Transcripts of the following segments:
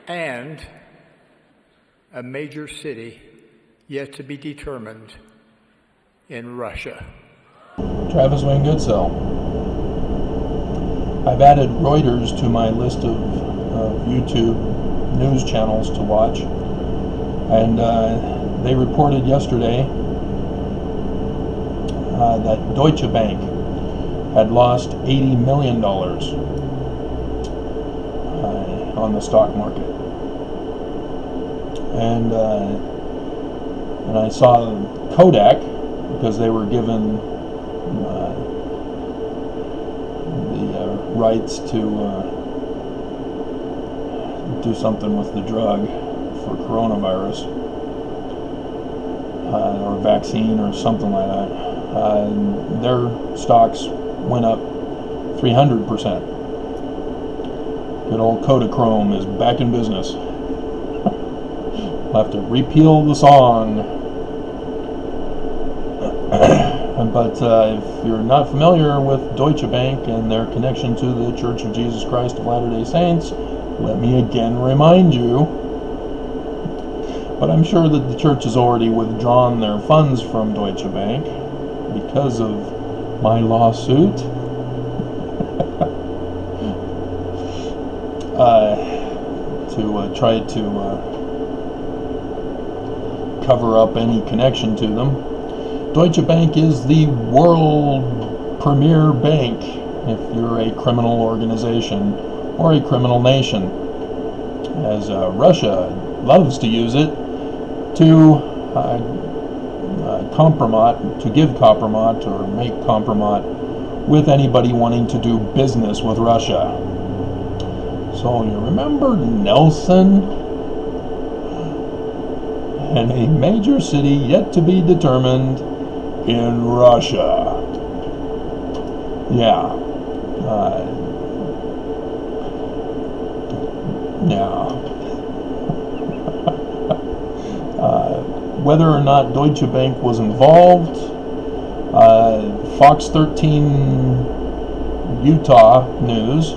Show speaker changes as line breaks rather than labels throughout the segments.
and a major city yet to be determined in Russia.
Travis Wayne Goodsell. I've added Reuters to my list of YouTube news channels to watch, and they reported yesterday that Deutsche Bank had lost $80 million on the stock market. And I saw Kodak, because they were given the rights to do something with the drug for coronavirus or vaccine or something like that. Their stocks went up 300%. Good old Kodachrome is back in business. I'll have to repeal the song. But if you're not familiar with Deutsche Bank and their connection to the Church of Jesus Christ of Latter-day Saints, let me again remind you. But I'm sure that the church has already withdrawn their funds from Deutsche Bank because of my lawsuit. To try to cover up any connection to them. Deutsche Bank is the world premier bank if you're a criminal organization or a criminal nation, as Russia loves to use it to give compromat or make compromat with anybody wanting to do business with Russia. So you remember Nelson? And a major city yet to be determined in Russia. Yeah. Whether or not Deutsche Bank was involved, Fox 13 Utah News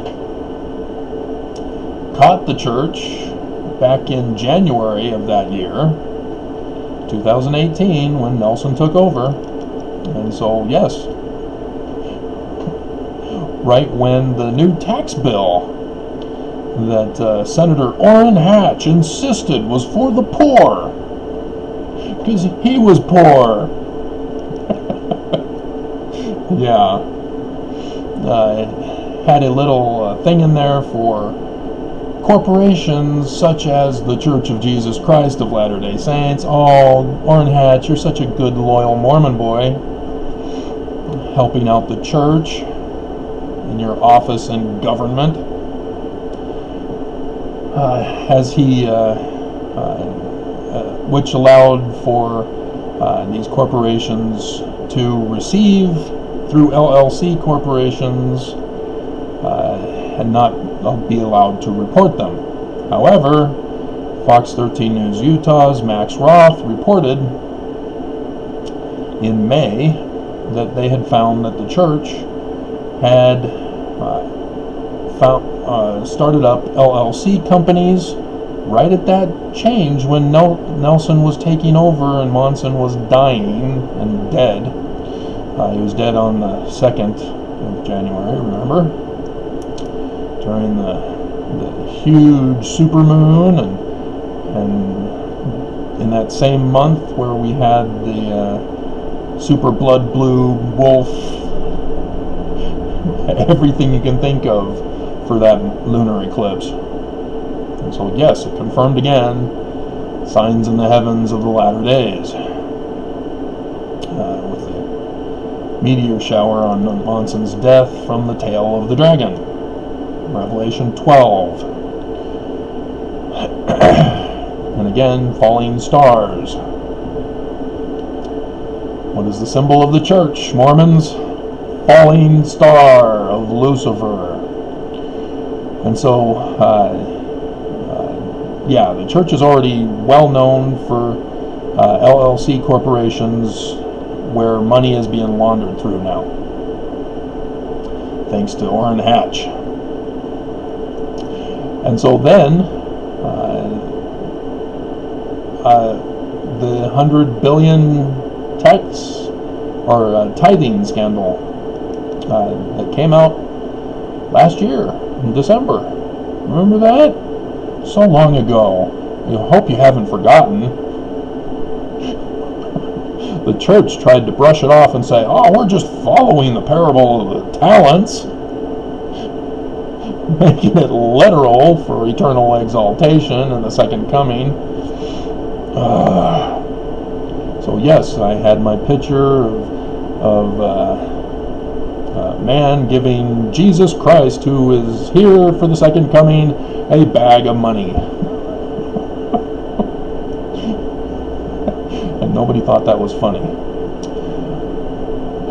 caught the church back in January of that year, 2018, when Nelson took over. And so, yes, right when the new tax bill that Senator Orrin Hatch insisted was for the poor, because he was poor. Yeah. Had a little thing in there for corporations such as the Church of Jesus Christ of Latter-day Saints. Oh, Orrin Hatch, you're such a good, loyal Mormon boy, helping out the church in your office in government. As he, which allowed for these corporations to receive through LLC corporations and not be allowed to report them. However, Fox 13 News Utah's Max Roth reported in May that they had found that the church had started up LLC companies right at that change when Nelson was taking over and Monson was dying and dead. He was dead on the 2nd of January, remember? During the huge supermoon, and in that same month where we had the super blood blue wolf, everything you can think of for that lunar eclipse. And so yes, it confirmed again signs in the heavens of the latter days, with the meteor shower on Monson's death from the tail of the dragon, Revelation 12. And again, falling stars. What is the symbol of the church, Mormons? Falling star of Lucifer. And so, yeah, the church is already well known for LLC corporations where money is being laundered through now, thanks to Orrin Hatch. And so then, The 100 billion tax or tithing scandal that came out last year in December. Remember that? So long ago. I hope you haven't forgotten. The church tried to brush it off and say, oh, we're just following the parable of the talents, making it literal for eternal exaltation and the second coming. So yes, I had my picture of a man giving Jesus Christ, who is here for the second coming, a bag of money. And nobody thought that was funny.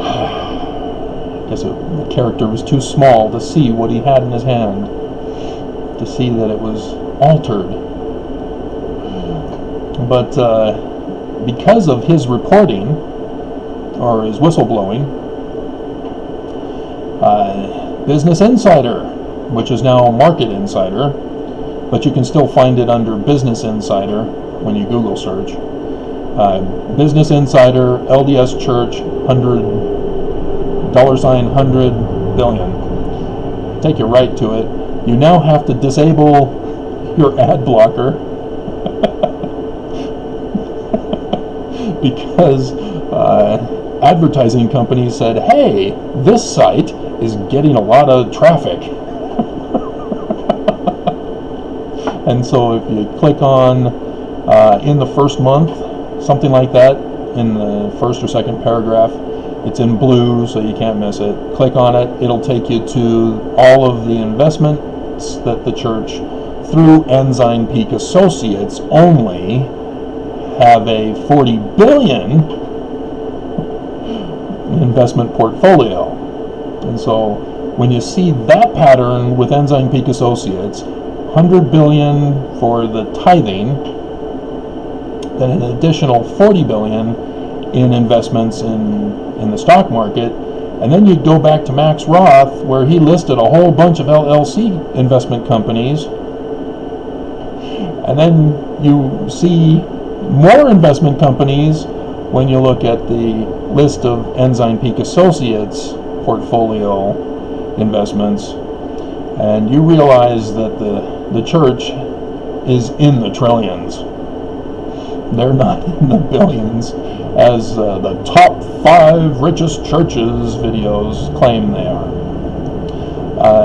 I guess the character was too small to see what he had in his hand, to see that it was altered. But because of his reporting, or his whistleblowing, Business Insider, which is now Market Insider, but you can still find it under Business Insider when you Google search. Business Insider, LDS Church, $100 billion. Take you right to it. You now have to disable your ad blocker because advertising companies said, hey, this site is getting a lot of traffic. And so if you click on in the first month, something like that, in the first or second paragraph, it's in blue so you can't miss it. Click on it, it'll take you to all of the investments that the church, through Ensign Peak Associates only, have a $40 billion investment portfolio. And so when you see that pattern with Ensign Peak Associates, $100 billion for the tithing, then an additional $40 billion in investments in the stock market, and then you go back to Max Roth, where he listed a whole bunch of LLC investment companies, and then you see more investment companies when you look at the list of Ensign Peak Associates portfolio investments, and you realize that the church is in the trillions. They're not in the billions, as the top 5 richest churches videos claim they are.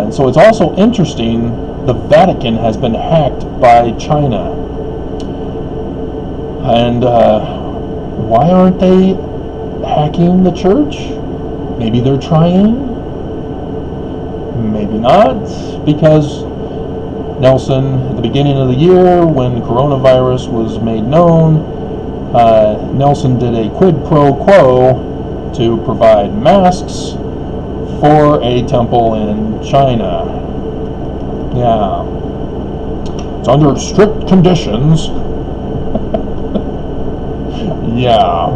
And so it's also interesting, the Vatican has been hacked by China. And why aren't they hacking the church? Maybe they're trying, maybe not, because Nelson, at the beginning of the year, when coronavirus was made known, Nelson did a quid pro quo to provide masks for a temple in China. Yeah. It's under strict conditions. Yeah.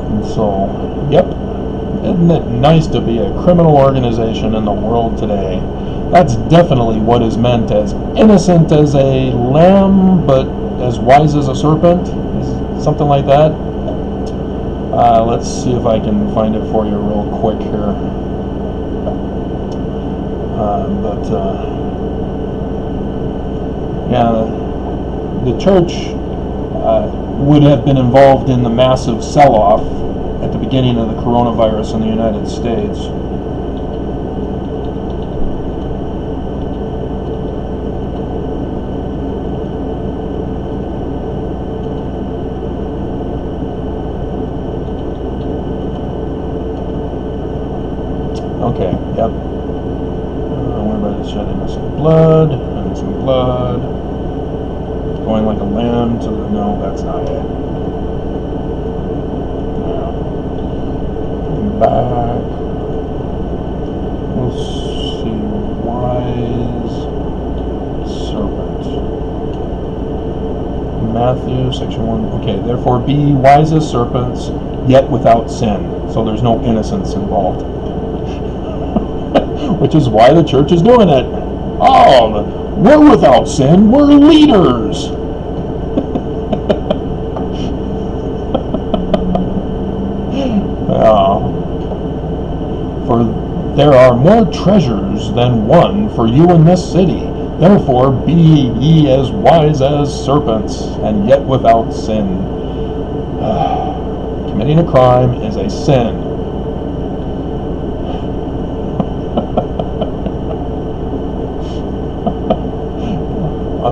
And so, yep. Isn't it nice to be a criminal organization in the world today? That's definitely what is meant as innocent as a lamb, but as wise as a serpent. Something like that. Let's see if I can find it for you real quick here. Yeah, the church would have been involved in the massive sell-off at the beginning of the coronavirus in the United States. Okay, yep. We're shedding some blood, and some blood. Going like a lamb to the... No, that's not it. Now, back. We'll see. Wise serpent. Matthew, section 1. Okay, therefore be wise as serpents, yet without sin. So there's no innocence involved. Which is why the church is doing it. Oh, We're without sin. We're leaders. For there are more treasures than one for you in this city. Therefore be ye as wise as serpents, and yet without sin. Committing a crime is a sin.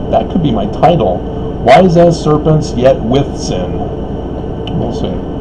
That could be my title. Wise as serpents, yet with sin. We'll see.